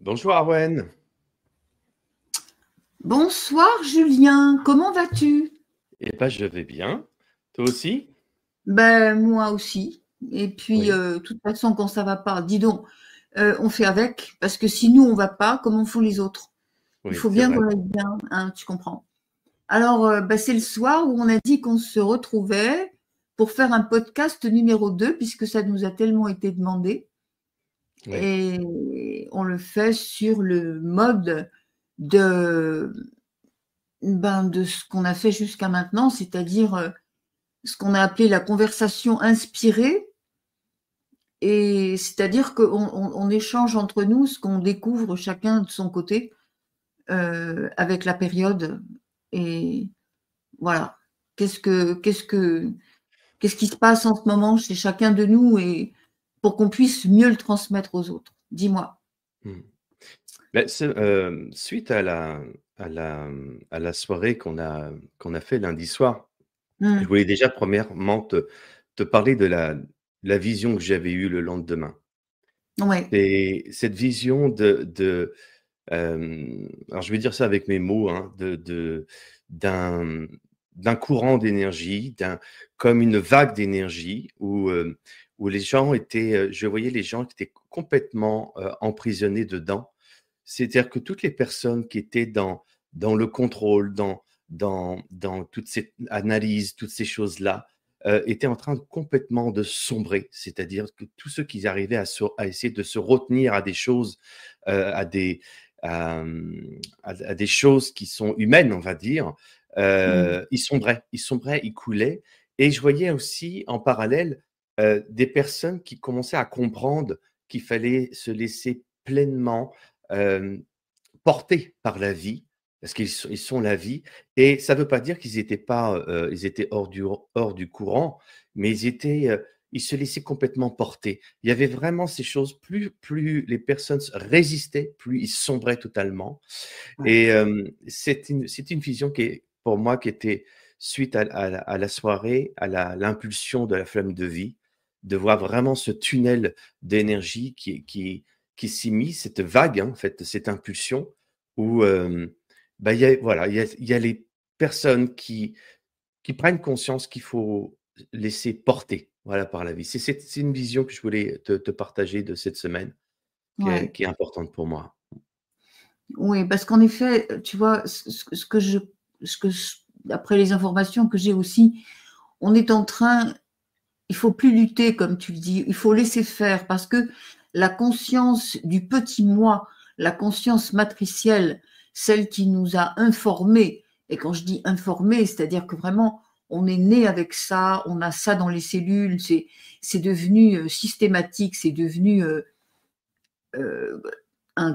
Bonjour Arwen. Bonsoir Julien, comment vas-tu? Eh ben, je vais bien. Toi aussi? Ben moi aussi. Et puis, Oui, de toute façon, quand ça va pas, dis donc, on fait avec, parce que si nous on va pas, comment font les autres? Il oui, faut c'est bien vrai. qu'on aille bien, hein, tu comprends. Alors, ben, c'est le soir où on a dit qu'on se retrouvait pour faire un podcast numéro 2, puisque ça nous a tellement été demandé. Oui, Et on le fait sur le mode de, de ce qu'on a fait jusqu'à maintenant, c'est-à-dire ce qu'on a appelé la conversation inspirée, et c'est-à-dire qu'on échange entre nous ce qu'on découvre chacun de son côté avec la période. Et voilà, qu'est-ce qui se passe en ce moment chez chacun de nous, et pour qu'on puisse mieux le transmettre aux autres. Dis-moi. mm. Ben, suite à la soirée qu'on a fait lundi soir, je Mmh. voulais déjà premièrement te parler de la vision que j'avais eue le lendemain. Ouais. Et cette vision alors je vais dire ça avec mes mots, hein, d'un d'un courant d'énergie, comme une vague d'énergie où les gens étaient, je voyais les gens qui étaient complètement, emprisonnés dedans. C'est-à-dire que toutes les personnes qui étaient dans le contrôle, dans toute cette analyse, toutes ces choses-là, étaient en train complètement de sombrer. C'est-à-dire que tous ceux qui arrivaient à essayer de se retenir à des choses, à des à des choses qui sont humaines, on va dire, Mmh. ils sombraient, ils coulaient. Et je voyais aussi en parallèle, des personnes qui commençaient à comprendre qu'il fallait se laisser pleinement, hem, porter par la vie, parce ils sont la vie. Et ça ne veut pas dire qu'ils étaient pas, ils étaient hors du courant, mais ils se laissaient complètement porter. Il y avait vraiment ces choses, plus les personnes résistaient, plus ils sombraient totalement. Ouais. Et c'est une vision qui est pour moi qui était suite à la soirée, à l'impulsion de la flamme de vie, de voir vraiment ce tunnel d'énergie qui s'est mis, cette vague, hein, en fait, cette impulsion où, bah, il y a les personnes qui prennent conscience qu'il faut laisser porter, voilà, par la vie. C'est une vision que je voulais te partager de cette semaine qui est Ouais. qui est importante pour moi. Oui, parce qu'en effet, tu vois, ce que d'après les informations que j'ai aussi, on est en train, il faut plus lutter, comme tu le dis, il faut laisser faire, parce que la conscience du petit moi, la conscience matricielle, celle qui nous a informés, et quand je dis informés, c'est-à-dire que vraiment, on est né avec ça, on a ça dans les cellules, c'est devenu systématique, c'est devenu euh,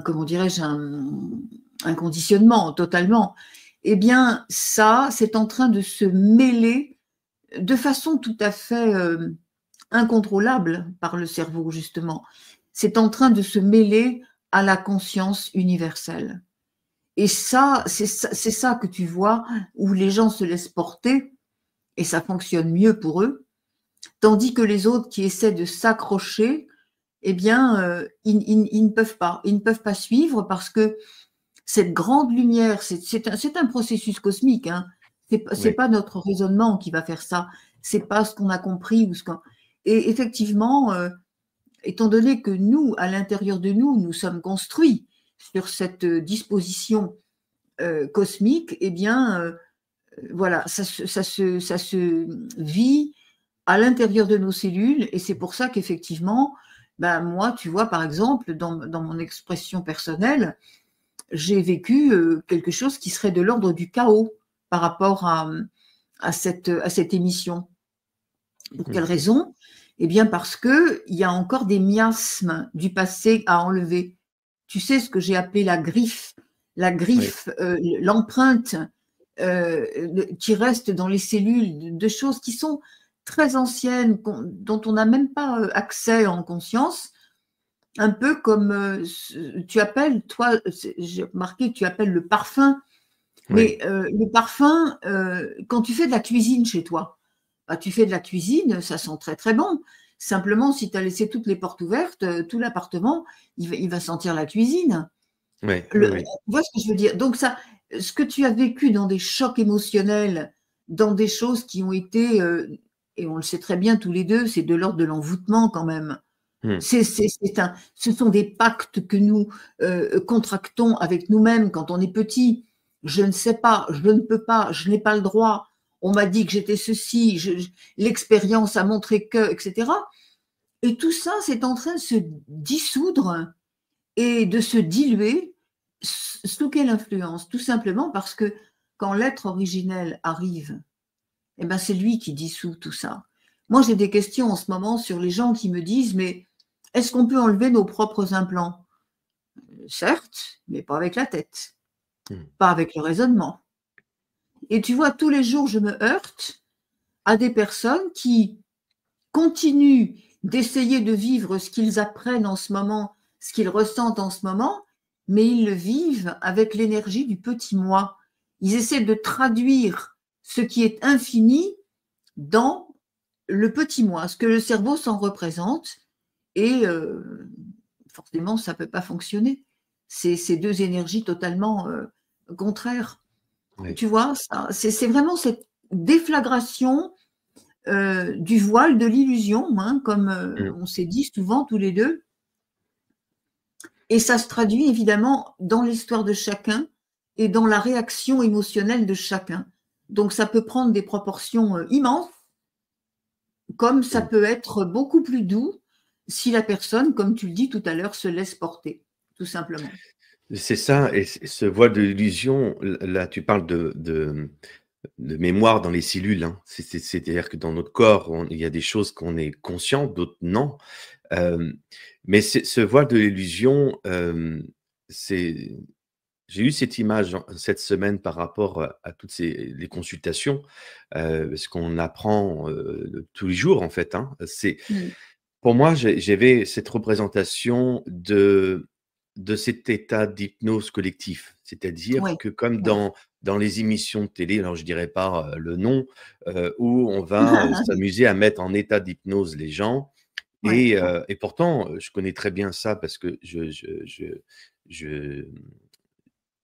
comment dirais-je, un conditionnement totalement. Eh bien, ça, c'est en train de se mêler de façon tout à fait incontrôlable par le cerveau, justement. C'est en train de se mêler à la conscience universelle. Et ça, c'est ça que tu vois, où les gens se laissent porter, et ça fonctionne mieux pour eux, tandis que les autres qui essaient de s'accrocher, eh bien, ils ne peuvent pas. Ils ne peuvent pas suivre, parce que cette grande lumière, c'est un processus cosmique, hein. C'est Oui. pas notre raisonnement qui va faire ça. C'est pas ce qu'on a compris ou ce qu'on. Et effectivement, étant donné que nous, à l'intérieur de nous, nous sommes construits sur cette disposition cosmique, eh bien, voilà, ça se vit à l'intérieur de nos cellules, et c'est pour ça qu'effectivement, ben moi, tu vois, par exemple, dans mon expression personnelle, j'ai vécu quelque chose qui serait de l'ordre du chaos par rapport à cette émission. Pour quelle Mmh. raison? Eh bien, parce qu'il y a encore des miasmes du passé à enlever. Tu sais ce que j'ai appelé la Oui. griffe, l'empreinte qui reste dans les cellules de choses qui sont très anciennes, dont on n'a même pas accès en conscience. Un peu comme tu appelles, toi, j'ai remarqué, tu appelles le parfum, mais Oui. le parfum, quand tu fais de la cuisine chez toi, bah, tu fais de la cuisine, ça sent très très bon. Simplement, si tu as laissé toutes les portes ouvertes, tout l'appartement, il va sentir la cuisine. Ouais, oui, oui. Tu vois ce que je veux dire? Donc ça, ce que tu as vécu dans des chocs émotionnels, dans des choses qui ont été, et on le sait très bien tous les 2, c'est de l'ordre de l'envoûtement quand même. Mmh. Ce sont des pactes que nous contractons avec nous-mêmes quand on est petit. Je ne sais pas, je ne peux pas, je n'ai pas le droit. On m'a dit que j'étais ceci, l'expérience a montré que, etc. Et tout ça, c'est en train de se dissoudre et de se diluer. Sous quelle influence? Tout simplement parce que quand l'être originel arrive, eh ben c'est lui qui dissout tout ça. Moi, j'ai des questions en ce moment sur les gens qui me disent, mais est-ce qu'on peut enlever nos propres implants? Certes, mais pas avec la tête, Mmh. pas avec le raisonnement. Et tu vois, tous les jours, je me heurte à des personnes qui continuent d'essayer de vivre ce qu'ils apprennent en ce moment, ce qu'ils ressentent en ce moment, mais ils le vivent avec l'énergie du petit moi. Ils essaient de traduire ce qui est infini dans le petit moi, ce que le cerveau s'en représente, et forcément, ça ne peut pas fonctionner. C'est ces deux énergies totalement contraires. Ouais. Tu vois, c'est vraiment cette déflagration du voile de l'illusion, hein, comme Mmh. on s'est dit souvent tous les deux. Et ça se traduit évidemment dans l'histoire de chacun et dans la réaction émotionnelle de chacun. Donc ça peut prendre des proportions immenses, comme ça Mmh. peut être beaucoup plus doux si la personne, comme tu le dis tout à l'heure, se laisse porter, tout simplement. C'est ça et ce voile de l'illusion, là, tu parles de mémoire dans les cellules, hein. C'est-à-dire que dans notre corps, il y a des choses qu'on est conscient, d'autres non. Hem, mais ce voile de l'illusion, c'est j'ai eu cette image cette semaine par rapport à toutes les consultations, parce qu'on apprend, tous les jours, en fait, hein. Mm. Pour moi, j'avais cette représentation de cet état d'hypnose collectif. C'est-à-dire Oui, que comme oui. dans les émissions de télé, alors je dirais pas, le nom, où on va, s'amuser à mettre en état d'hypnose les gens Oui, et pourtant, je connais très bien ça parce que je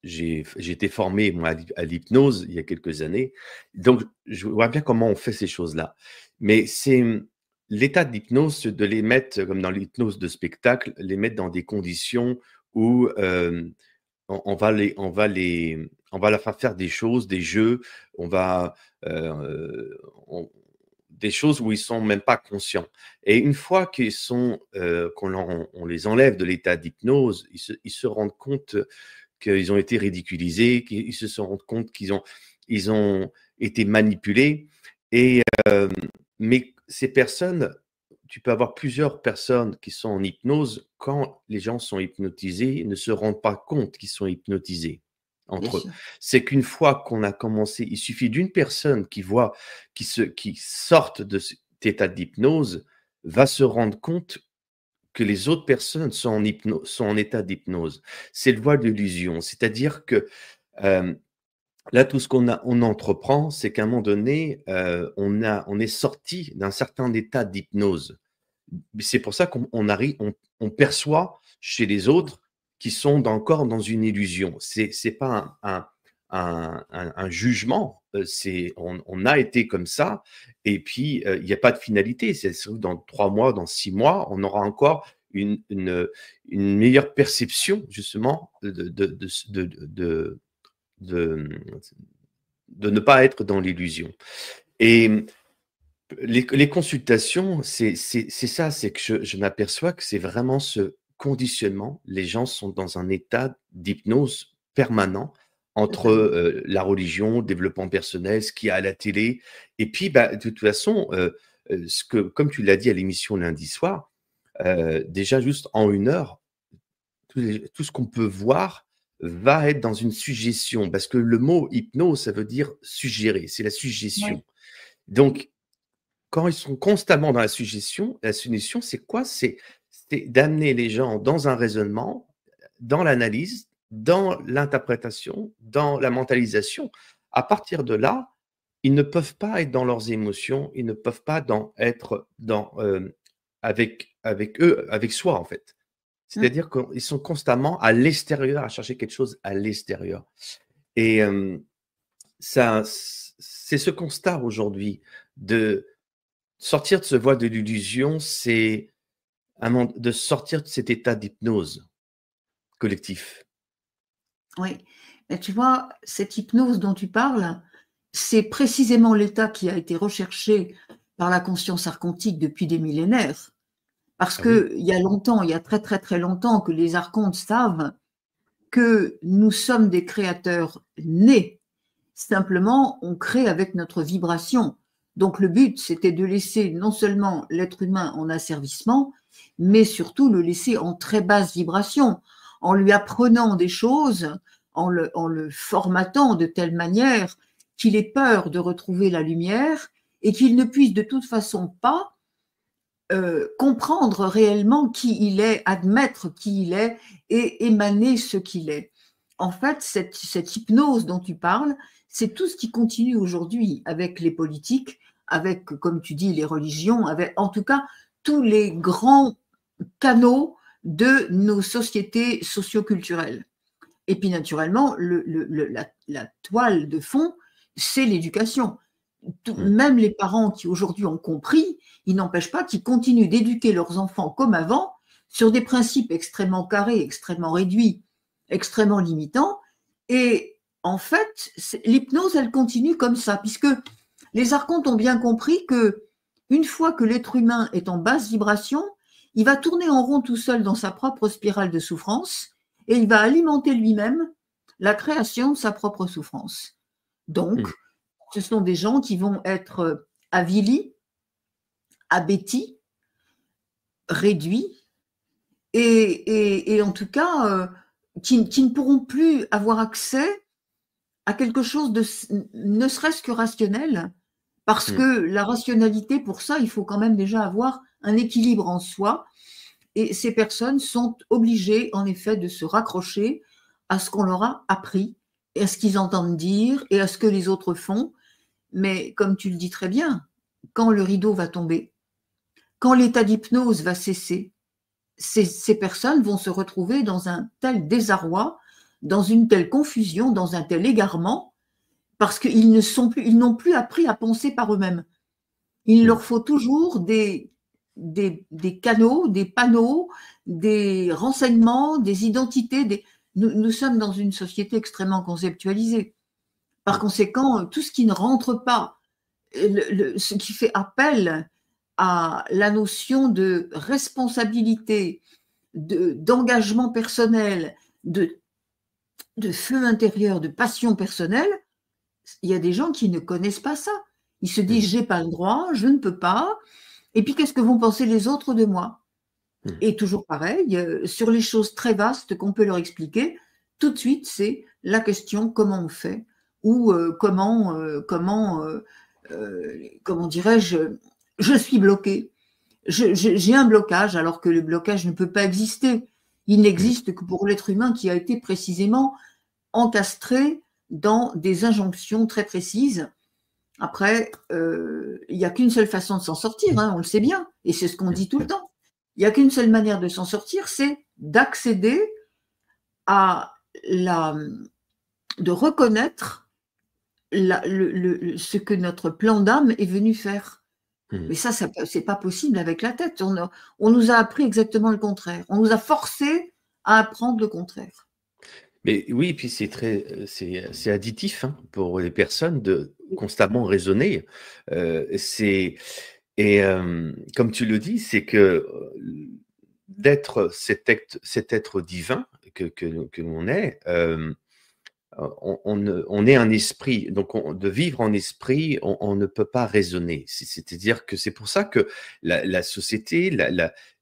j'ai été formé moi à l'hypnose il y a quelques années. Donc je vois bien comment on fait ces choses-là. Mais c'est, l'état d'hypnose, de les mettre comme dans l'hypnose de spectacle, les mettre dans des conditions où, on va leur faire des choses, des jeux, on va, on des choses où ils sont même pas conscients et une fois qu'ils sont, on les enlève de l'état d'hypnose, ils se rendent compte qu'ils ont été ridiculisés, qu'ils se sont rendus compte ils ont été manipulés et mais ces personnes, tu peux avoir plusieurs personnes qui sont en hypnose, quand les gens sont hypnotisés, ils ne se rendent pas compte qu'ils sont hypnotisés bien entre eux. sûr. C'est qu'une fois qu'on a commencé, il suffit d'une personne qui voit, qui sorte de cet état d'hypnose, va se rendre compte que les autres personnes sont en état d'hypnose. C'est le voile de l'illusion. C'est-à-dire que, hem, là, tout ce on entreprend, c'est qu'à un moment donné, on est sorti d'un certain état d'hypnose. C'est pour ça on perçoit chez les autres qui sont encore dans une illusion. C'est pas un jugement, c'est on a été comme ça et puis, il y a pas de finalité. C'est sûr que dans 3 mois, dans 6 mois, on aura encore une meilleure perception justement de, de ne pas être dans l'illusion et les consultations, c'est ça, c'est que je m'aperçois que c'est vraiment ce conditionnement. Les gens sont dans un état d'hypnose permanent entre, Totalement. la religion, le développement personnel, ce qu'il y a à la télé et puis, bah, de toute façon, ce que comme tu l'as dit à l'émission lundi soir, déjà juste en 1 heure, tout ce qu'on peut voir va être dans une suggestion parce que le mot hypnose, ça veut dire suggérer, c'est la Oui, suggestion. Donc quand ils sont constamment dans la suggestion, c'est quoi? C'est d'amener les gens dans un raisonnement, dans l'analyse, dans l'interprétation, dans la mentalisation. À partir de là, ils ne peuvent pas être dans leurs émotions, ils ne peuvent pas être avec eux, avec soi, en fait. Mm. C'est-à-dire qu'ils sont constamment à l'extérieur, à chercher quelque chose à l'extérieur. Et ça, c'est ce constat aujourd'hui de sortir de ce voie de l'illusion, c'est de sortir de cet état d'hypnose collectif. Oui, mais tu vois, cette hypnose dont tu parles, c'est précisément l'état qui a été recherché par la conscience archontique depuis des millénaires. Parce Ah oui, qu'il y a longtemps, il y a très très très longtemps que les archontes savent que nous sommes des créateurs nés. Simplement, on crée avec notre vibration. Donc le but, c'était de laisser non seulement l'être humain en asservissement, mais surtout le laisser en très basse vibration, en lui apprenant des choses, en le formatant de telle manière qu'il ait peur de retrouver la lumière et qu'il ne puisse de toute façon pas comprendre réellement qui il est, admettre qui il est et émaner ce qu'il est. En fait, cette hypnose dont tu parles, c'est tout ce qui continue aujourd'hui avec les politiques, avec, comme tu dis, les religions, avec en tout cas tous les grands canaux de nos sociétés socioculturelles. Et puis naturellement, la toile de fond, c'est l'éducation. Même les parents qui aujourd'hui ont compris, ils n'empêchent pas qu'ils continuent d'éduquer leurs enfants comme avant, sur des principes extrêmement carrés, extrêmement réduits, extrêmement limitants. Et en fait, l'hypnose, elle continue comme ça, puisque les archontes ont bien compris que une fois que l'être humain est en basse vibration, il va tourner en rond tout seul dans sa propre spirale de souffrance et il va alimenter lui-même la création de sa propre souffrance. Donc, ce sont des gens qui vont être avilis, abétis, réduits, et en tout cas, qui ne pourront plus avoir accès à quelque chose de ne serait-ce que rationnel, parce que la rationalité, pour ça, il faut quand même déjà avoir un équilibre en soi, et ces personnes sont obligées, en effet, de se raccrocher à ce qu'on leur a appris, et à ce qu'ils entendent dire, et à ce que les autres font. Mais comme tu le dis très bien, quand le rideau va tomber, quand l'état d'hypnose va cesser, ces personnes vont se retrouver dans un tel désarroi, dans une telle confusion, dans un tel égarement, parce qu'ils n'ont plus appris à penser par eux-mêmes. Il leur faut toujours des canaux, des panneaux, des renseignements, des identités. Nous sommes dans une société extrêmement conceptualisée. Par conséquent, tout ce qui ne rentre pas, ce qui fait appel à la notion de responsabilité, d'engagement personnel, de feu intérieur, de passion personnelle, il y a des gens qui ne connaissent pas ça. Ils se disent, j'ai pas le droit, je ne peux pas. Et puis, qu'est-ce que vont penser les autres de moi? Et toujours pareil, sur les choses très vastes qu'on peut leur expliquer, tout de suite, c'est la question comment on fait ou comment dirais-je, je suis bloqué. J'ai un blocage alors que le blocage ne peut pas exister. Il n'existe que pour l'être humain qui a été précisément encastré dans des injonctions très précises. Après, il n'y a qu'une seule façon de s'en sortir, hein, on le sait bien, et c'est ce qu'on dit tout le temps. Il n'y a qu'une seule manière de s'en sortir, c'est d'accéder à de reconnaître ce que notre plan d'âme est venu faire. Mais ça c'est pas possible avec la tête. On nous a appris exactement le contraire. On nous a forcé à apprendre le contraire. Mais oui, puis c'est additif hein, pour les personnes de constamment raisonner. Comme tu le dis, c'est que d'être cet être divin que l'on est, on est un esprit. Donc, de vivre en esprit, on ne peut pas raisonner. C'est-à-dire que c'est pour ça que la société,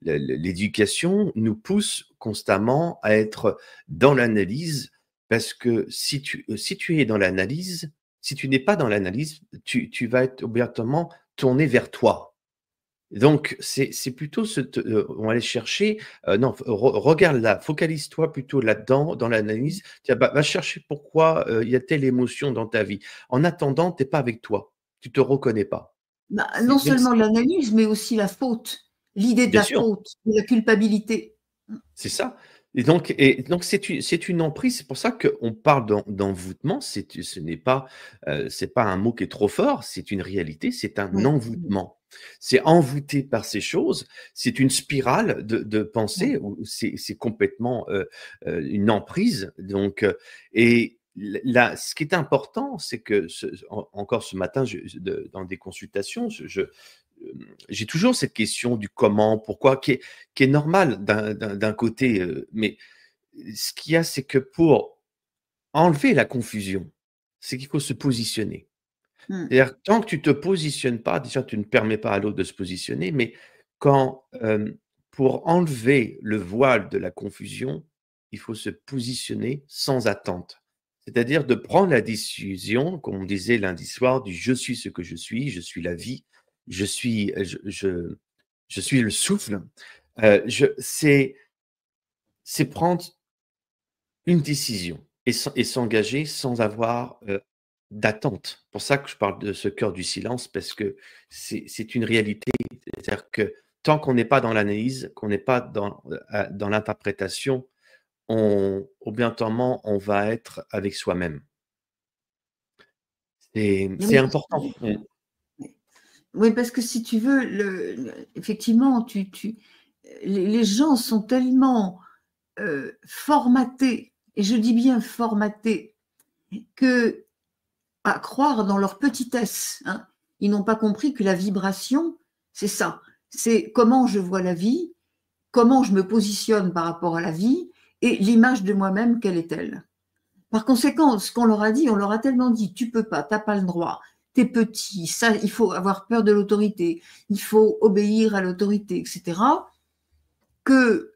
l'éducation nous pousse constamment à être dans l'analyse, parce que si tu es dans l'analyse, si tu n'es pas dans l'analyse, tu vas être obligatoirement tourné vers toi. Donc, c'est plutôt on va aller chercher, non, regarde là, focalise-toi plutôt là-dedans, dans l'analyse. Tiens, va chercher pourquoi il y a telle émotion dans ta vie. En attendant, tu n'es pas avec toi. Tu te reconnais pas. Non seulement l'analyse, mais aussi la faute, l'idée de Bien la sûr, faute, de la culpabilité. C'est ça. Et donc c'est une emprise. C'est pour ça qu'on parle d'envoûtement. Ce n'est pas, c'est pas un mot qui est trop fort. C'est une réalité. C'est un Oui, oui, envoûtement. C'est envoûté par ces choses. C'est une spirale de pensée oui. où c'est complètement une emprise. Donc, et là, ce qui est important, c'est que encore ce matin, dans des consultations, j'ai toujours cette question du comment, pourquoi, qui est normale d'un côté, mais ce qu'il y a, c'est que pour enlever la confusion, c'est qu'il faut se positionner. Mm. C'est-à-dire, tant que tu te positionnes pas, déjà, tu ne permets pas à l'autre de se positionner, mais quand, pour enlever le voile de la confusion, il faut se positionner sans attente. C'est-à-dire de prendre la décision, comme on disait lundi soir, du «Je suis ce que je suis la vie, je suis le souffle». Je c'est prendre une décision et s'engager sans avoir, d'attente. Pour ça que je parle de ce cœur du silence parce que c'est une réalité. C'est-à-dire que tant qu'on n'est pas dans l'analyse, qu'on n'est pas dans l'interprétation, obligatoirement, on va être avec soi-même. C'est Oui, important. Mmh. oui, parce que si tu veux, effectivement, les gens sont tellement formatés, et je dis bien formatés, que à croire dans leur petitesse. Hein. Ils n'ont pas compris que la vibration, c'est ça. C'est comment je vois la vie, comment je me positionne par rapport à la vie et l'image de moi-même, quelle est-elle. Par conséquent, ce qu'on leur a dit, on leur a tellement dit, tu peux pas, t'as pas le droit, t'es petit, ça, il faut avoir peur de l'autorité, il faut obéir à l'autorité, etc., que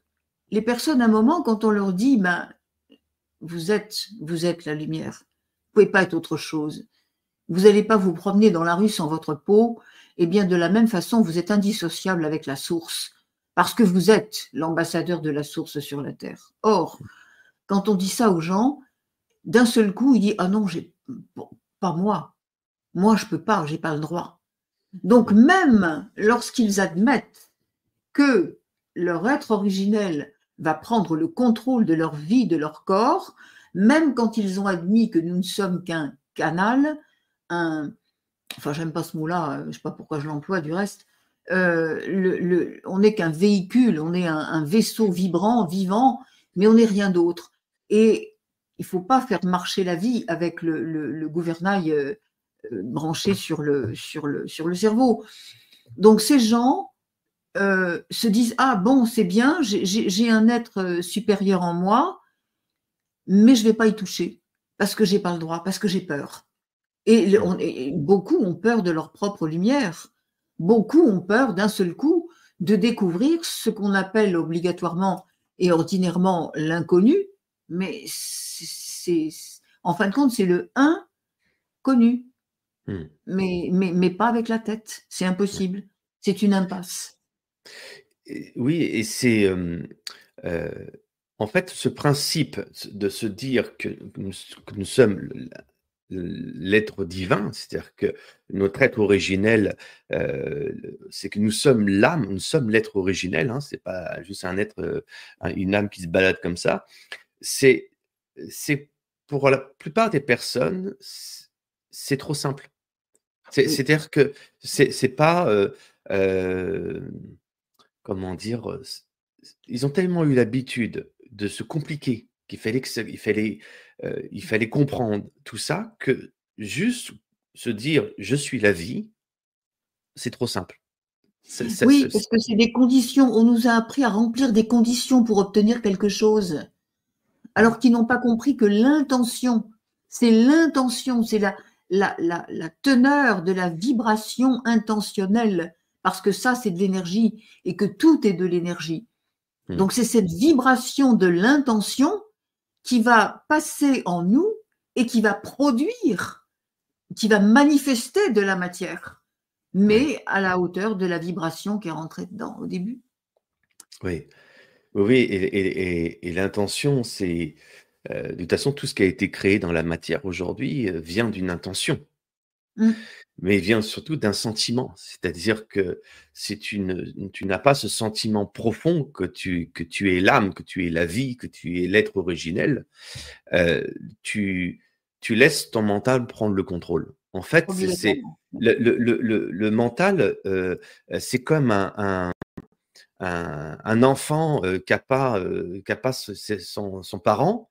les personnes, à un moment, quand on leur dit, ben, vous êtes la lumière, vous pouvez pas être autre chose, vous n'allez pas vous promener dans la rue sans votre peau, et bien de la même façon, vous êtes indissociable avec la source, parce que vous êtes l'ambassadeur de la source sur la terre. Or, quand on dit ça aux gens, d'un seul coup, il dit ah non, bon, pas moi, moi je peux pas, j'ai pas le droit. Donc Mmh. même lorsqu'ils admettent que leur être originel va prendre le contrôle de leur vie, de leur corps, même quand ils ont admis que nous ne sommes qu'un canal, un, enfin j'aime pas ce mot-là, je sais pas pourquoi je l'emploie du reste, on n'est qu'un véhicule, on est un vaisseau vibrant, vivant, mais on n'est rien d'autre. Et il faut pas faire marcher la vie avec le gouvernail branché sur le cerveau. Donc ces gens se disent ah bon c'est bien, j'ai un être supérieur en moi, mais je vais pas y toucher parce que j'ai pas le droit, parce que j'ai peur. Mmh. Et beaucoup ont peur de leur propre lumière. Beaucoup ont peur d'un seul coup de découvrir ce qu'on appelle obligatoirement et ordinairement l'inconnu, mais en fin de compte, c'est le inconnu, Mmh. mais pas avec la tête. C'est impossible. C'est une impasse. Et oui et c'est, heu, en fait, ce principe de se dire que nous sommes l'être divin, c'est-à-dire que notre être originel, c'est que nous sommes l'âme, nous sommes l'être originel, hein, c'est pas juste un être, une âme qui se balade comme ça. C'est c'est pour la plupart des personnes, c'est trop simple. Oui, C'est-à-dire que c'est pas, hem comment dire? Ils ont tellement eu l'habitude de se compliquer qu'il fallait que ça il fallait comprendre tout ça que juste se dire: «Je suis la vie», c'est trop simple. C'est ça oui, se parce que c'est des conditions. On nous a appris à remplir des conditions pour obtenir quelque chose. mmh, Alors qu'ils n'ont pas compris que l'intention, c'est la teneur de la vibration intentionnelle, parce que ça, c'est de l'énergie et que tout est de l'énergie. mmh, Donc, c'est cette vibration de l'intention qui va passer en nous et qui va produire, qui va manifester de la matière, oui, mais à la hauteur de la vibration qui est rentrée dedans au début. oui. Oui, oui et l'intention, c'est, de toute façon, tout ce qui a été créé dans la matière aujourd'hui, vient d'une intention. Mm. mais il vient surtout d'un sentiment. C'est-à-dire que si tu n'as pas ce sentiment profond que tu es l'âme, que tu es la vie, que tu es l'être originel, euh, tu, tu laisses ton mental prendre le contrôle. En fait, c'est Obligatoirement. le mental, c'est comme un enfant qui a pas son parent,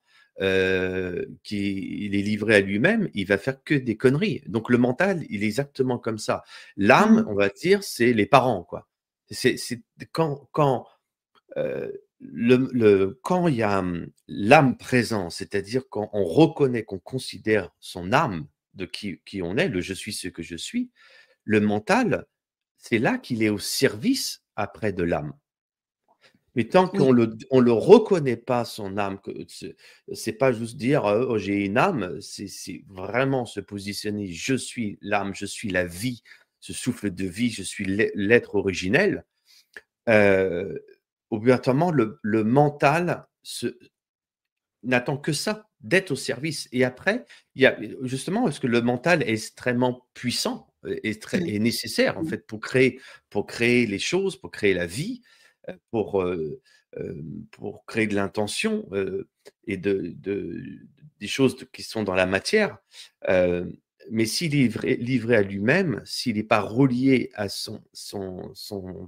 qui il est livré à lui-même, il va faire que des conneries. Donc le mental, il est exactement comme ça. L'âme, Mm. on va dire, c'est les parents, quoi. C'est quand quand il y a l'âme présente, c'est-à-dire quand on reconnaît, qu'on considère son âme de qui on est, le je suis ce que je suis, le mental, c'est là qu'il est au service après de l'âme. Mais tant qu'on Oui, le reconnaît pas son âme, que c'est pas juste dire oh, j'ai une âme, c'est vraiment se positionner. Je suis l'âme, je suis la vie, ce souffle de vie, je suis l'être originel. Euh, Obligatoirement, le mental n'attend que ça, d'être au service. Et après, il y a justement parce que le mental est extrêmement puissant oui, est nécessaire en oui. fait pour créer les choses, pour créer la vie, pour pour créer de l'intention et des choses qui sont dans la matière. Euh, mais s'il est livré à lui-même, s'il n'est pas relié à son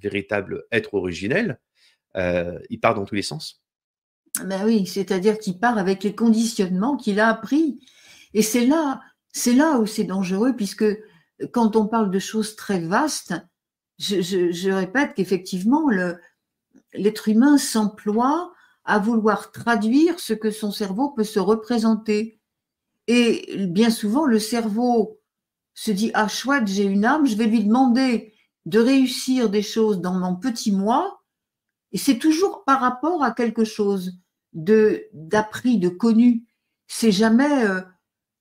véritable être originel, il part dans tous les sens. Ben oui, c'est-à-dire qu'il part avec les conditionnements qu'il a appris. Et c'est là où c'est dangereux, puisque quand on parle de choses très vastes, je répète qu'effectivement, l'être humain s'emploie à vouloir traduire ce que son cerveau peut se représenter. Et bien souvent, le cerveau se dit, ah chouette, j'ai une âme, je vais lui demander de réussir des choses dans mon petit moi, et c'est toujours par rapport à quelque chose d'appris, de connu. C'est jamais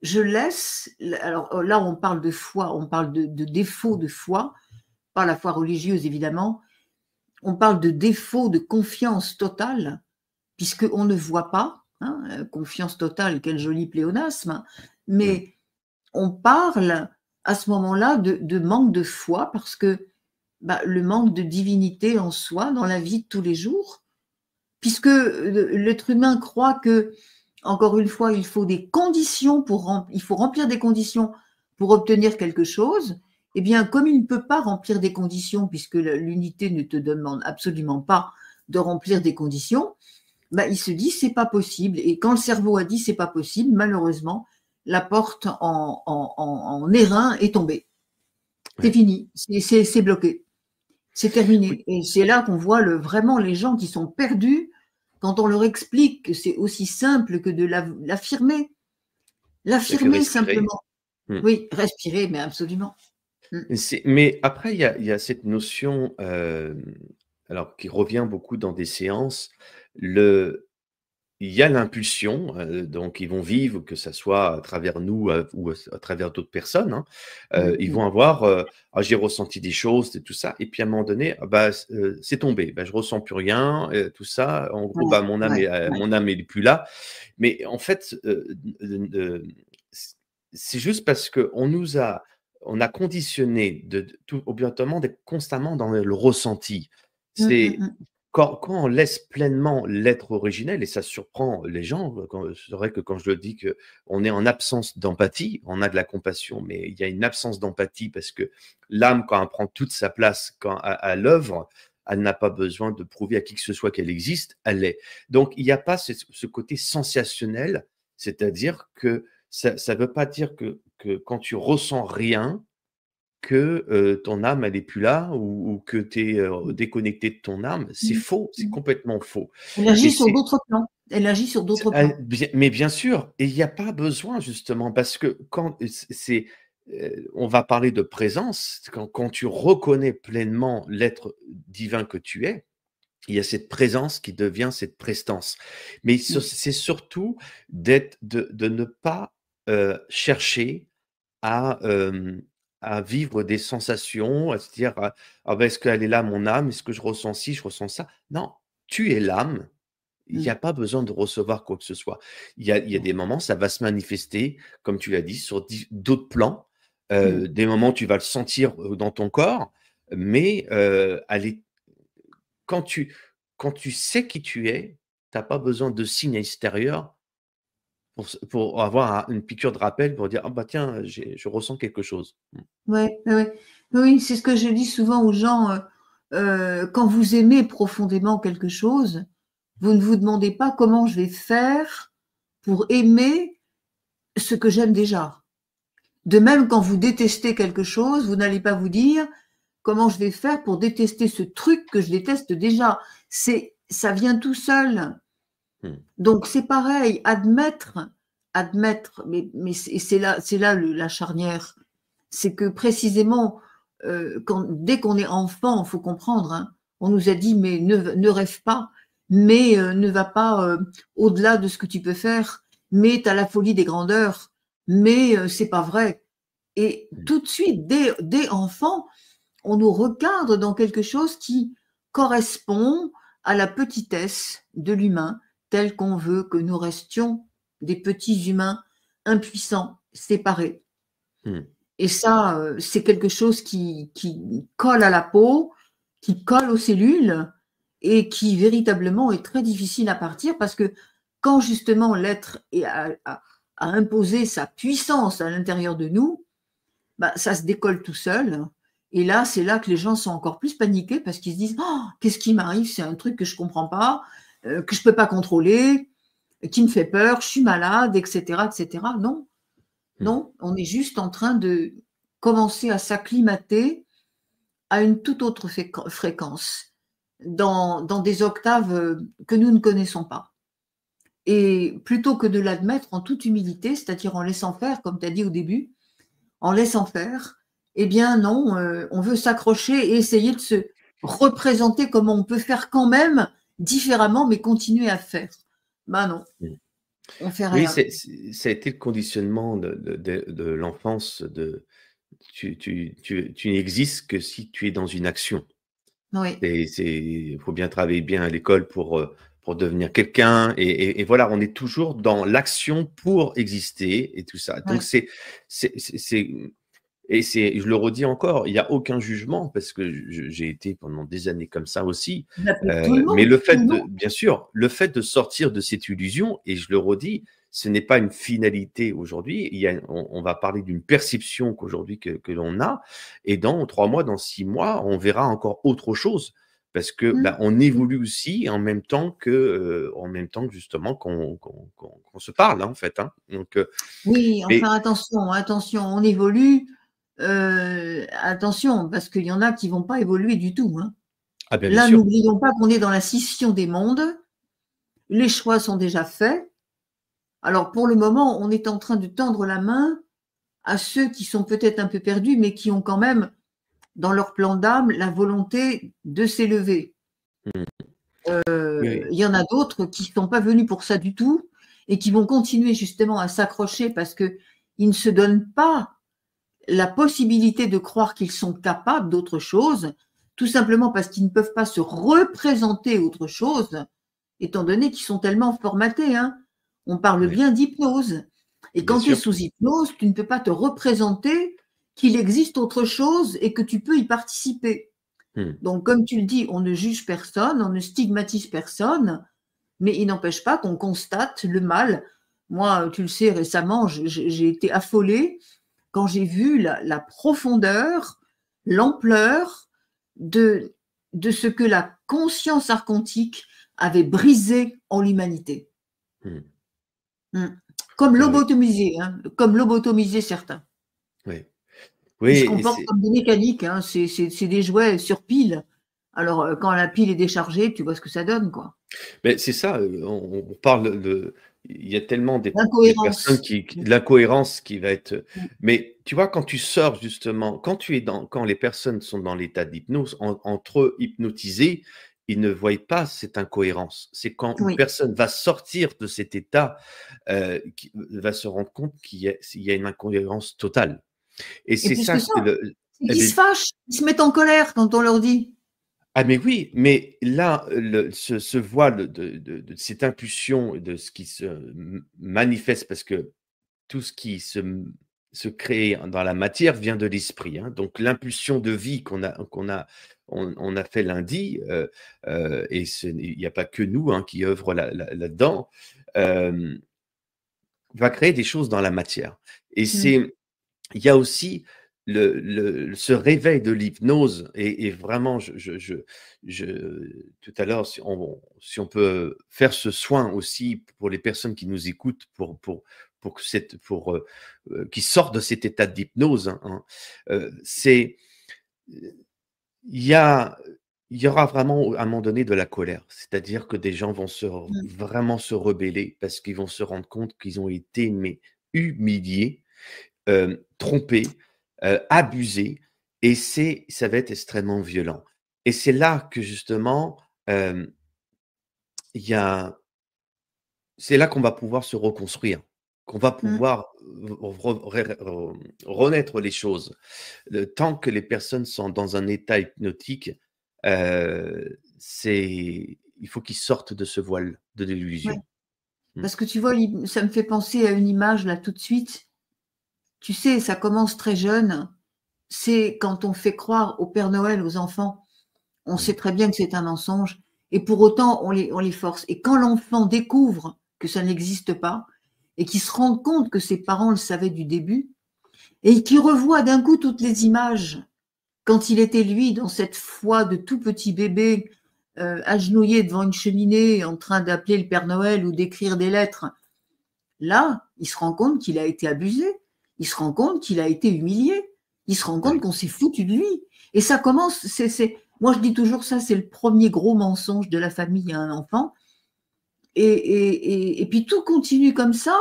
je laisse. Alors là, on parle de foi, on parle de défaut de foi, pas la foi religieuse évidemment. On parle de défaut de confiance totale, puisqu'on ne voit pas. Hein, confiance totale, quel joli pléonasme. Hein, Mm. mais on parle à ce moment-là de manque de foi, parce que bah, le manque de divinité en soi dans la vie de tous les jours, puisque l'être humain croit que, encore une fois, il faut des conditions il faut remplir des conditions pour obtenir quelque chose. Eh bien, comme il ne peut pas remplir des conditions, puisque l'unité ne te demande absolument pas de remplir des conditions, bah, il se dit c'est pas possible. Et quand le cerveau a dit c'est pas possible, malheureusement, la porte en airain est tombée. C'est Ouais. fini, c'est bloqué. C'est Oui, terminé. Et c'est là qu'on voit vraiment les gens qui sont perdus quand on leur explique que c'est aussi simple que de l'affirmer. il n'y a que L'affirmer respirer. simplement. Mm. Oui, respirer, mais absolument. Mm. Mais après, il y a cette notion, alors qui revient beaucoup dans des séances, le il y a l'impulsion, donc ils vont vivre, que ça soit à travers nous, ou à travers d'autres personnes, hein. Ils Mm. vont avoir, «Ah j'ai ressenti des choses» et tout ça et puis à un moment donné, ah bah, c'est tombé, bah, je ressens plus rien, tout ça. En gros, Ouais, bah, ouais, ouais. mon âme elle est plus là. Mais en fait, c'est juste parce qu'on nous a on a conditionné de tout obligatoirement d'être constamment dans le ressenti. Mm, mm, C'est mm. quand on laisse pleinement l'être originel et ça surprend les gens, c'est vrai que quand je le dis qu'on est en absence d'empathie, on a de la compassion, mais il y a une absence d'empathie parce que l'âme, quand elle prend toute sa place à l'œuvre, elle n'a pas besoin de prouver à qui que ce soit qu'elle existe, elle est. Donc il n'y a pas ce côté sensationnel, c'est-à-dire que ça ne veut pas dire que quand tu ressens rien, que, ton âme elle est plus là ou que tu es, déconnecté de ton âme. C'est Mm. faux, c'est Mm. complètement faux Elle et agit sur c'est d'autres plans. Elle agit sur d'autres ah, plans. mais bien sûr et il y a pas besoin justement parce que quand on va parler de présence, quand tu reconnais pleinement l'être divin que tu es, il y a cette présence qui devient cette prestance. Mais Mm. c'est surtout de ne pas, chercher à, à vivre des sensations, à se dire: «Ah bah, est-ce qu'elle est là mon âme? Est-ce que je ressens ci, je ressens ça?» Non, tu es l'âme, il y Mm. a pas besoin de recevoir quoi que ce soit. Il y a des moments, ça va se manifester, comme tu l'as dit, sur d'autres plans, Mm. Des moments, tu vas le sentir dans ton corps, mais quand tu, quand tu sais qui tu es, tu n'as pas besoin de signes extérieurs pour avoir une piqûre de rappel pour dire: «Ah bah tiens, je ressens quelque chose». Ouais, ouais, ouais. Oui, c'est ce que je dis souvent aux gens. Quand vous aimez profondément quelque chose, vous ne vous demandez pas comment je vais faire pour aimer ce que j'aime déjà. De même, quand vous détestez quelque chose, vous n'allez pas vous dire comment je vais faire pour détester ce truc que je déteste déjà. Ça vient tout seul. Mmh. Donc c'est pareil, admettre, mais c'est là la charnière. C'est que précisément, dès qu'on est enfant, il faut comprendre, hein, on nous a dit mais ne rêve pas, mais ne va pas au-delà de ce que tu peux faire, mais tu as la folie des grandeurs, mais c'est pas vrai. Et Mmh. tout de suite, dès enfant, on nous recadre dans quelque chose qui correspond à la petitesse de l'humain, tel qu'on veut que nous restions des petits humains impuissants, séparés. Mmh. Et ça, c'est quelque chose qui colle à la peau, qui colle aux cellules et qui véritablement est très difficile à partir parce que quand justement l'être a imposé sa puissance à l'intérieur de nous, bah, ça se décolle tout seul. Et là, c'est là que les gens sont encore plus paniqués parce qu'ils se disent: «Oh, qu'est-ce qui m'arrive? C'est un truc que je comprends pas, que je peux pas contrôler, qui me fait peur, je suis malade, et cetera, et cetera». Non, Mmh. non, on est juste en train de commencer à s'acclimater à une toute autre fréquence, dans des octaves que nous ne connaissons pas. Et plutôt que de l'admettre en toute humilité, c'est-à-dire en laissant faire, comme tu as dit au début, en laissant faire, eh bien non, on veut s'accrocher et essayer de se représenter comment on peut faire quand même différemment, mais continuer à faire. Ben non, Mmh. on fait Oui, rien. ça a été le conditionnement de l'enfance. Tu n'existes que si tu es dans une action. Oui, Il faut bien travailler bien à l'école pour devenir quelqu'un. Et voilà, on est toujours dans l'action pour exister et tout ça. Donc, oui. je le redis encore, il n'y a aucun jugement parce que j'ai été pendant des années comme ça aussi. Bah, tout le Mais monde, tout le monde. bien sûr, le fait de sortir de cette illusion, et je le redis, ce n'est pas une finalité aujourd'hui. On va parler d'une perception qu'aujourd'hui que l'on a, et dans 3 mois, dans 6 mois, on verra encore autre chose parce que Mmh. bah, on évolue aussi en même temps que justement qu'on se parle, hein, en fait. Hein. Donc, Oui, mais enfin attention, attention, on évolue, attention, parce qu'il y en a qui vont pas évoluer du tout, hein. ah ben, bien Là, sûr. n'oublions pas qu'on est dans la scission des mondes, les choix sont déjà faits. Alors pour le moment, on est en train de tendre la main à ceux qui sont peut-être un peu perdus, mais qui ont quand même, dans leur plan d'âme, la volonté de s'élever. Mmh. Oui, Il y en a d'autres qui ne sont pas venus pour ça du tout et qui vont continuer justement à s'accrocher parce qu'ils ne se donnent pas la possibilité de croire qu'ils sont capables d'autre chose, tout simplement parce qu'ils ne peuvent pas se représenter autre chose, étant donné qu'ils sont tellement formatés. Hein. On parle oui, bien d'hypnose. Et bien quand tu es sûr. sous hypnose, tu ne peux pas te représenter qu'il existe autre chose et que tu peux y participer. Mmh. Donc, comme tu le dis, on ne juge personne, on ne stigmatise personne, mais il n'empêche pas qu'on constate le mal. Moi, tu le sais, récemment, j'ai été affolée quand j'ai vu la profondeur, l'ampleur de, de ce que la conscience archontique avait brisé en l'humanité. Mmh. Mm. Comme Ouais, ouais, lobotomiser, hein, comme lobotomiser certains. ouais. Oui, Ils se et comportent c'est comme des mécaniques, hein, c'est des jouets sur pile. Alors, quand la pile est déchargée, tu vois ce que ça donne, quoi. c'est ça, on parle de il y a tellement des personnes L'incohérence. qui l'incohérence qui va être, Mm. mais tu vois, quand tu sors justement, quand les personnes sont dans l'état d'hypnose, entre eux hypnotisés, ils ne voient pas cette incohérence. C'est quand une Oui. personne va sortir de cet état, qui va se rendre compte qu'il y a une incohérence totale, et Et c'est plus que ça ça, c'est eh qu'ils se beh fâchent, ils se mettent en colère quand on leur dit. ah mais oui, mais là, ce voile de cette impulsion, de ce qui se manifeste, parce que tout ce qui se se crée dans la matière vient de l'esprit, hein. Donc l'impulsion de vie on a fait lundi, et il n'y a pas que nous, hein, qui œuvrent là-dedans, va créer des choses dans la matière. Et Mm. il y a aussi ce réveil de l'hypnose et vraiment, tout à l'heure, si on peut faire ce soin aussi pour les personnes qui nous écoutent, pour que qu'ils sortent de cet état d'hypnose, hein, c'est il y a il y aura vraiment à un moment donné de la colère. C'est-à-dire que des gens vont Mm. vraiment se rebeller parce qu'ils vont se rendre compte qu'ils ont été mais humiliés, trompés, abusés, et ça va être extrêmement violent. Et c'est là que justement, il y a c'est là qu'on va pouvoir se reconstruire, qu'on va Mm. pouvoir renaître les choses. Tant que les personnes sont dans un état hypnotique, il faut qu'ils sortent de ce voile de Ouais. l'illusion. Mmh. Parce que tu vois, ça me fait penser à une image là tout de suite. Tu sais, ça commence très jeune. C'est quand on fait croire au Père Noël aux enfants. On Mmh. sait très bien que c'est un mensonge et pour autant on les force. Et quand l'enfant découvre que ça n'existe pas et qu'il se rend compte que ses parents le savaient du début et qu'il revoit d'un coup toutes les images quand il était lui dans cette foi de tout petit bébé agenouillé devant une cheminée en train d'appeler le Père Noël ou d'écrire des lettres, là, il se rend compte qu'il a été abusé, il se rend compte qu'il a été humilié, il se rend compte Ouais. qu'on s'est foutu de lui. Et ça commence, moi je dis toujours ça, c'est le premier gros mensonge de la famille à un enfant. Et puis tout continue comme ça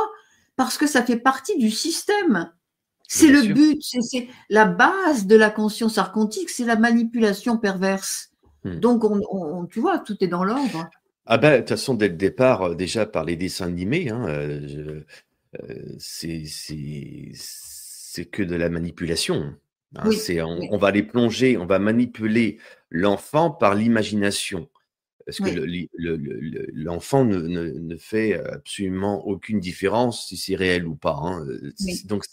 parce que ça fait partie du système. Mais C'est bien le sûr. but, c'est la base de la conscience archontique, c'est la manipulation perverse. Mmh. Donc, tu vois, tout est dans l'ordre. Ah ben, de toute façon, dès le départ, déjà par les dessins animés, hein, c'est que de la manipulation, hein. Oui, oui, On va les plonger, on va manipuler l'enfant par l'imagination. Parce que oui, l'enfant ne fait absolument aucune différence si c'est réel ou pas, hein. oui. Donc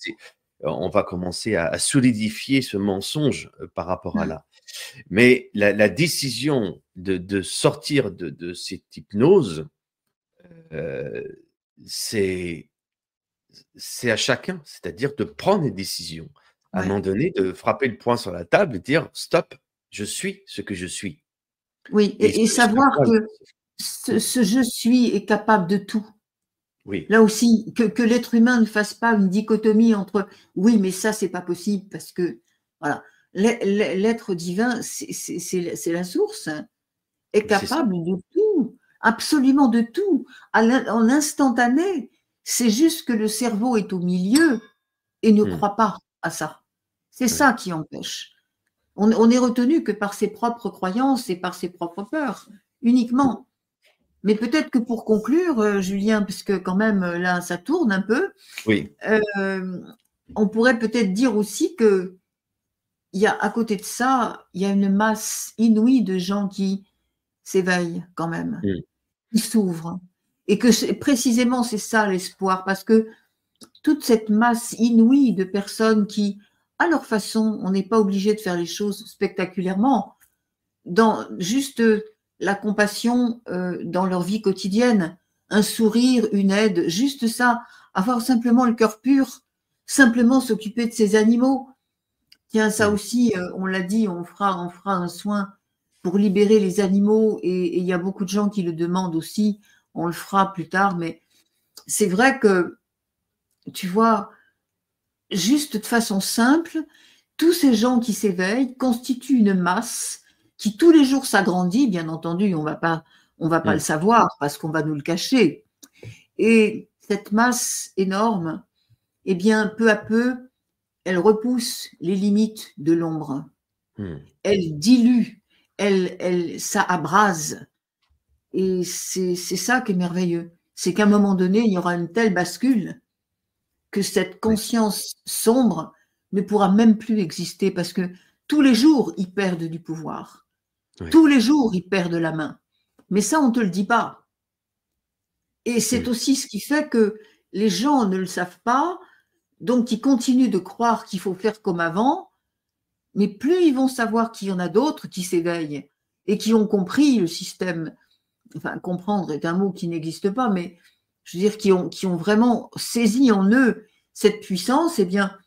on va commencer à solidifier ce mensonge, par rapport à Mm, là. Mais la décision de sortir de cette hypnose, heu, c'est c'est à chacun, c'est-à-dire de prendre des décisions. À un ouais. moment donné, de frapper le poing sur la table et dire: «Stop, je suis ce que je suis», Oui, et et ce savoir voile, que mmh, ce je suis est capable de tout. oui, Là aussi, que l'être humain ne fasse pas une dichotomie entre oui, mais ça, c'est pas possible parce que, voilà. L'être divin, c'est la source, hein, est c'est ça, capable de tout, absolument de tout, en instantané. C'est juste que le cerveau est au milieu et ne mmh, croit pas à ça. C'est ouais, ça qui empêche. On est retenu que par ses propres croyances et par ses propres peurs, mmh, uniquement. Mais peut-être que pour conclure, Julien, puisque quand même là ça tourne un peu, oui, euh, on pourrait peut-être dire aussi que il y a à côté de ça, il y a une masse inouïe de gens qui s'éveillent quand même, mmh, qui s'ouvrent, et que précisément c'est ça l'espoir, parce que toute cette masse inouïe de personnes qui, à leur façon, on n'est pas obligé de faire les choses spectaculairement, dans juste la compassion dans leur vie quotidienne, un sourire, une aide, juste ça, avoir simplement le cœur pur, simplement s'occuper de ces animaux. Tiens, ça mmh, aussi, on l'a dit, on fera un soin pour libérer les animaux et il y a beaucoup de gens qui le demandent aussi. On le fera plus tard, mais c'est vrai que, tu vois, juste de façon simple, tous ces gens qui s'éveillent constituent une masse qui tous les jours s'agrandit, bien entendu, on va pas le mmh, savoir parce qu'on va nous le cacher. Et cette masse énorme, eh bien, peu à peu, elle repousse les limites de l'ombre. mmh, Elle dilue, ça abrase. Et c'est ça qui est merveilleux. C'est qu'à un moment donné, il y aura une telle bascule que cette oui, conscience sombre ne pourra même plus exister parce que tous les jours, ils perdent du pouvoir. oui, Tous les jours, ils perdent la main. Mais ça, on ne te le dit pas. Et c'est mmh, aussi ce qui fait que les gens ne le savent pas, donc qui continuent de croire qu'il faut faire comme avant, mais plus ils vont savoir qu'il y en a d'autres qui s'éveillent et qui ont compris le système, enfin comprendre est un mot qui n'existe pas, mais je veux dire qui ont vraiment saisi en eux cette puissance, eh bien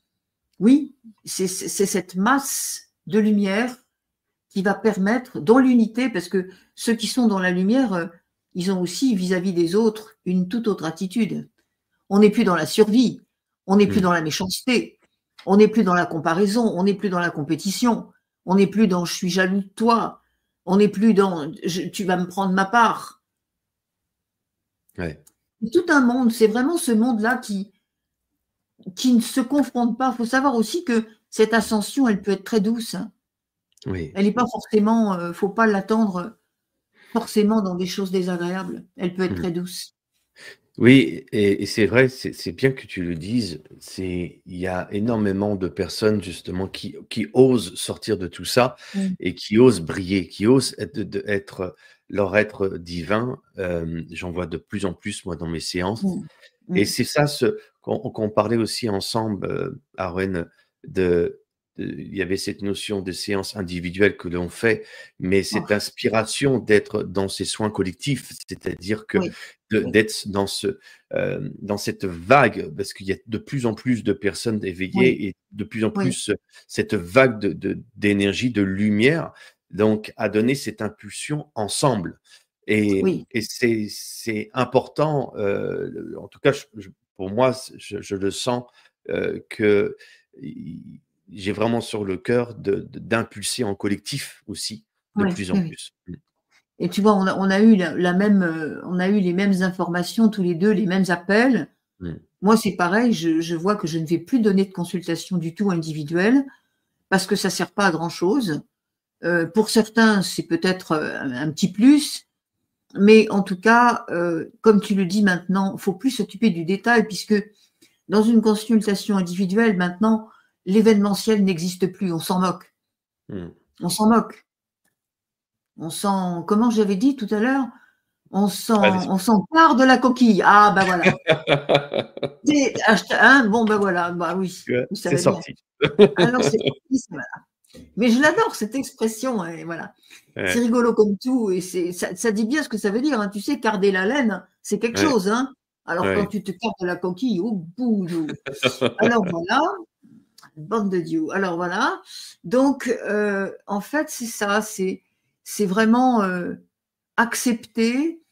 oui, c'est cette masse de lumière qui va permettre, dans l'unité, parce que ceux qui sont dans la lumière, ils ont aussi vis-à-vis des autres une toute autre attitude. On n'est plus dans la survie, on n'est plus dans la méchanceté, on n'est plus dans la comparaison, on n'est plus dans la compétition, on n'est plus dans je suis jaloux de toi, on n'est plus dans tu vas me prendre ma part. Ouais. Tout un monde, c'est vraiment ce monde-là qui ne se confronte pas. Il faut savoir aussi que cette ascension, elle peut être très douce. Hein. Oui. Elle n'est pas forcément, faut pas l'attendre forcément dans des choses désagréables. Elle peut être très douce. Oui, et c'est vrai, c'est bien que tu le dises. Il y a énormément de personnes justement qui osent sortir de tout ça Mmh. et qui osent briller, qui osent être leur être divin. J'en vois de plus en plus moi dans mes séances. Mmh. Et Mmh. c'est ça qu'on parlait aussi ensemble, Arwen, de, il y avait cette notion de séance individuelle que l'on fait, mais cette Oh, inspiration d'être dans ces soins collectifs, c'est-à-dire que oui, oui, d'être dans cette vague, parce qu'il y a de plus en plus de personnes oui, éveillées et de plus en oui, plus cette vague d'énergie, de lumière, donc à donner cette impulsion ensemble. oui, Et c'est important, en tout cas, pour moi, je le sens, que j'ai vraiment sur le cœur d'impulser en collectif aussi, de oui, plus en oui, oui. plus. Et tu vois, on a eu la même, on a eu les mêmes informations tous les 2, les mêmes appels. Mmh. Moi, c'est pareil, je vois que je ne vais plus donner de consultation du tout individuelle parce que ça sert pas à grand chose. Pour certains, c'est peut-être, un petit plus, mais en tout cas, comme tu le dis maintenant, faut plus s'occuper du détail puisque dans une consultation individuelle, maintenant, l'événementiel n'existe plus, on s'en moque. Mmh. On s'en moque. On s'en comment j'avais dit tout à l'heure? Allez. On s'empare de la coquille. Ah bah voilà. C'est hein, bon ben voilà, bah oui, Ouais, vous c'est savez bien. sorti. Alors c'est parti, voilà. Mais je l'adore cette expression et voilà. C'est Ouais, rigolo comme tout et ça dit bien ce que ça veut dire, hein. Tu sais, carder la laine, c'est quelque ouais, chose, hein. Alors quand ouais. tu te cardes de la coquille, au bout du alors voilà, bande de Dieu. Alors voilà, donc en fait, c'est ça, c'est vraiment, accepter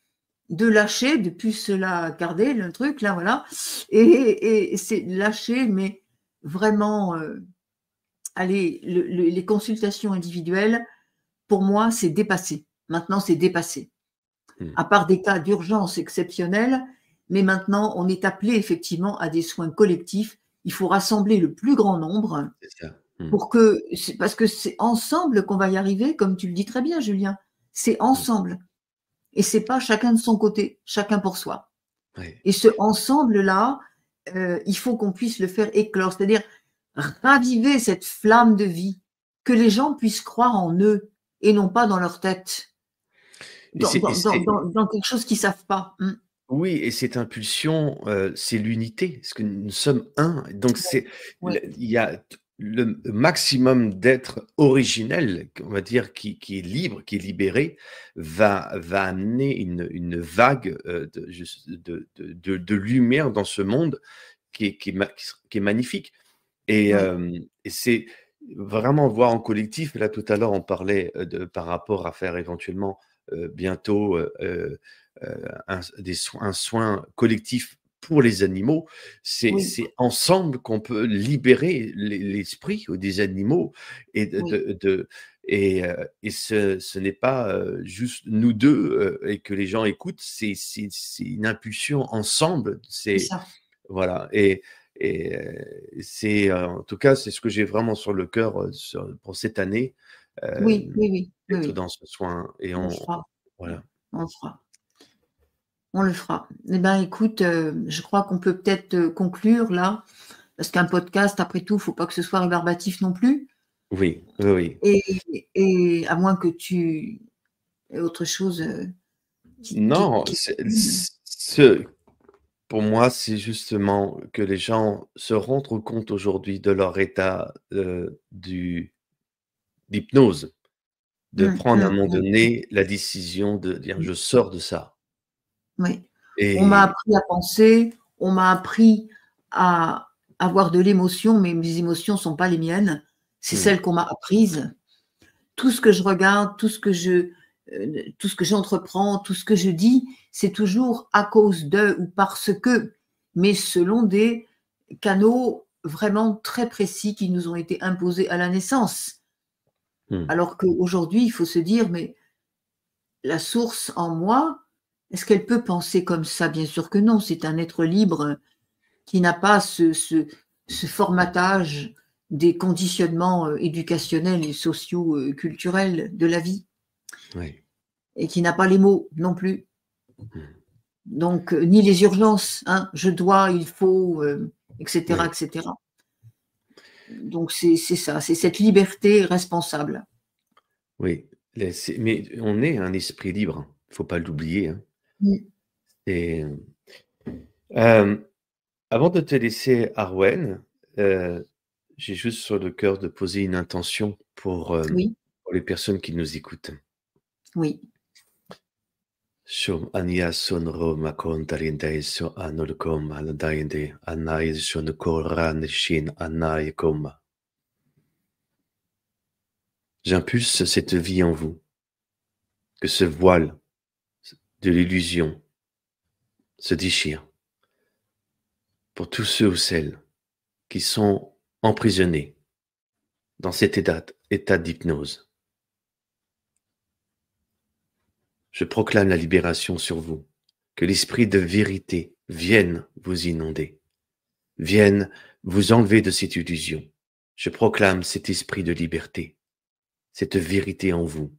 de lâcher, de plus se la garder, le truc là, voilà. Et c'est lâcher, mais vraiment, allez, les consultations individuelles, pour moi, c'est dépassé. Maintenant, c'est dépassé. Mmh. À part des cas d'urgence exceptionnels, mais maintenant, on est appelé effectivement à des soins collectifs. Il faut rassembler le plus grand nombre C'est ça. Mmh. pour que, parce que c'est ensemble qu'on va y arriver, comme tu le dis très bien, Julien. C'est Mmh. ensemble. Et c'est pas chacun de son côté, chacun pour soi. Ouais. Et ce ensemble-là, il faut qu'on puisse le faire éclore, c'est-à-dire raviver cette flamme de vie, que les gens puissent croire en eux et non pas dans leur tête, Et c'est dans quelque chose qu'ils savent pas. Mmh. oui, et cette impulsion, c'est l'unité, parce que nous sommes un. Donc Ouais, ouais, il y a le maximum d'être originel, on va dire, qui est libre, qui est libéré, va amener une vague, de lumière dans ce monde qui est magnifique. ouais, Et c'est vraiment voir en collectif, là tout à l'heure on parlait, par rapport à faire éventuellement, bientôt, un soin collectif pour les animaux. oui, C'est ensemble qu'on peut libérer l'esprit des animaux et oui, et ce n'est pas, juste nous 2 et que les gens écoutent, c'est une impulsion ensemble, c'est c'est ça. voilà. C'est, en tout cas, c'est ce que j'ai vraiment sur le cœur, pour cette année, Oui, hem, oui, oui, oui, d'être oui, dans ce soin et on le fera, voilà. on le fera, on le fera. Eh ben, écoute, je crois qu'on peut peut-être, conclure là, parce qu'un podcast, après tout, faut pas que ce soit rébarbatif non plus Oui, oui, oui. et et à moins que tu aies autre chose, Non, qui c'est ce Pour moi, c'est justement que les gens se rendent compte aujourd'hui de leur état, d'hypnose, de prendre à un moment Oui. donné la décision de dire: «Je sors de ça» Oui. On m'a et appris à penser, on m'a appris à avoir de l'émotion, mais mes émotions ne sont pas les miennes, c'est mmh, celles qu'on m'a apprises. Tout ce que je regarde, tout ce que j'entreprends, tout ce que je dis, c'est toujours à cause de ou parce que, mais selon des canaux vraiment très précis qui nous ont été imposés à la naissance. mmh, Alors qu'aujourd'hui, il faut se dire, mais la source en moi, est-ce qu'elle peut penser comme ça? Bien sûr que non, c'est un être libre qui n'a pas ce formatage des conditionnements éducationnels et sociaux, culturels de la vie oui, et qui n'a pas les mots non plus. mmh, Donc, ni les urgences, hein, je dois, il faut, etc., oui, etc. Donc, c'est ça, c'est cette liberté responsable. oui, mais on est un esprit libre, hein, il faut pas l'oublier, hein Mm. et hem, avant de te laisser Arwen, heu, j'ai juste sur le cœur de poser une intention Oui, pour les personnes qui nous écoutent. oui. Shum ania sonro makon so anolkom aldainde anai shonokoran shin anai koma. J'impulse cette vie en vous, que ce voile de l'illusion se déchire pour tous ceux ou celles qui sont emprisonnés dans cet état d'hypnose. Je proclame la libération sur vous, que l'esprit de vérité vienne vous inonder, vienne vous enlever de cette illusion. Je proclame cet esprit de liberté, cette vérité en vous,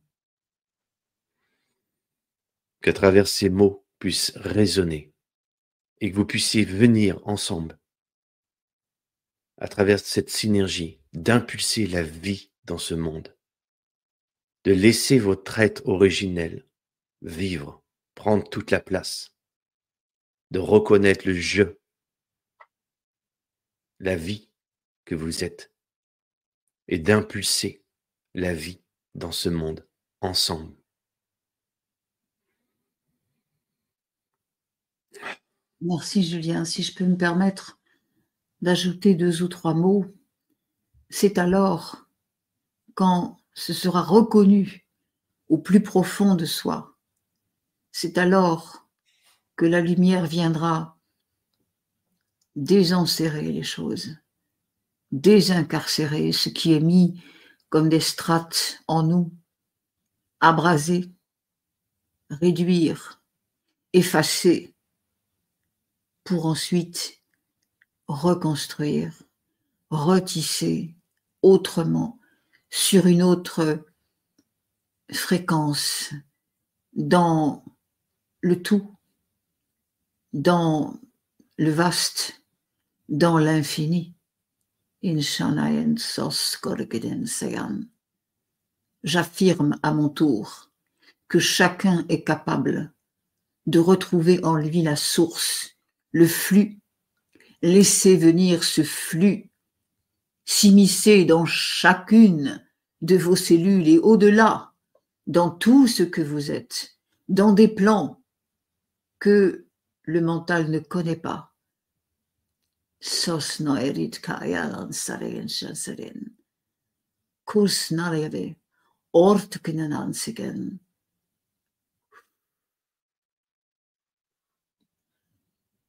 qu'à travers ces mots puissent résonner et que vous puissiez venir ensemble, à travers cette synergie, d'impulser la vie dans ce monde, de laisser votre être originel vivre, prendre toute la place, de reconnaître le je, la vie que vous êtes et d'impulser la vie dans ce monde ensemble. Merci Julien. Si je peux me permettre d'ajouter 2 ou 3 mots, c'est alors quand ce sera reconnu au plus profond de soi, c'est alors que la lumière viendra désenserrer les choses, désincarcérer ce qui est mis comme des strates en nous, abraser, réduire, effacer, pour ensuite reconstruire, retisser autrement, sur une autre fréquence, dans le tout, dans le vaste, dans l'infini. J'affirme à mon tour que chacun est capable de retrouver en lui la source, le flux, laisser venir ce flux s'immiscer dans chacune de vos cellules et au-delà, dans tout ce que vous êtes, dans des plans que le mental ne connaît pas. Sos noerit kayalan saren shansaren. Kus nareve, ortkinanan.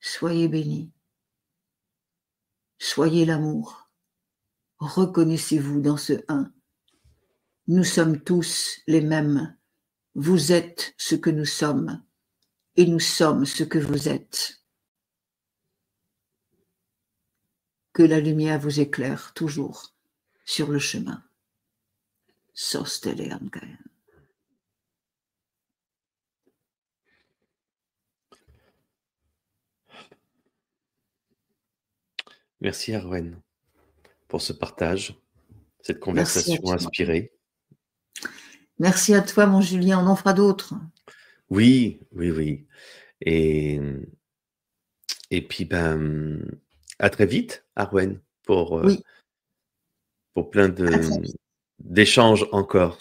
Soyez bénis, soyez l'amour, reconnaissez-vous dans ce un. Nous sommes tous les mêmes, vous êtes ce que nous sommes, et nous sommes ce que vous êtes. Que la lumière vous éclaire toujours sur le chemin. Sosteleankayan. Merci Arwen pour ce partage, cette Merci à conversation toi. inspirée. Merci à toi, mon Julien, on en fera d'autres. Oui, oui, oui et Et puis, ben, à très vite, Arwen, Oui, pour plein à très vite. d'échanges encore.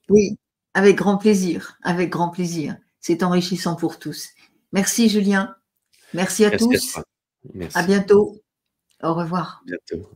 Oui, avec grand plaisir, avec grand plaisir. C'est enrichissant pour tous. Merci Julien. Merci à Merci à tous. toi. À Merci. bientôt. Au revoir. À bientôt.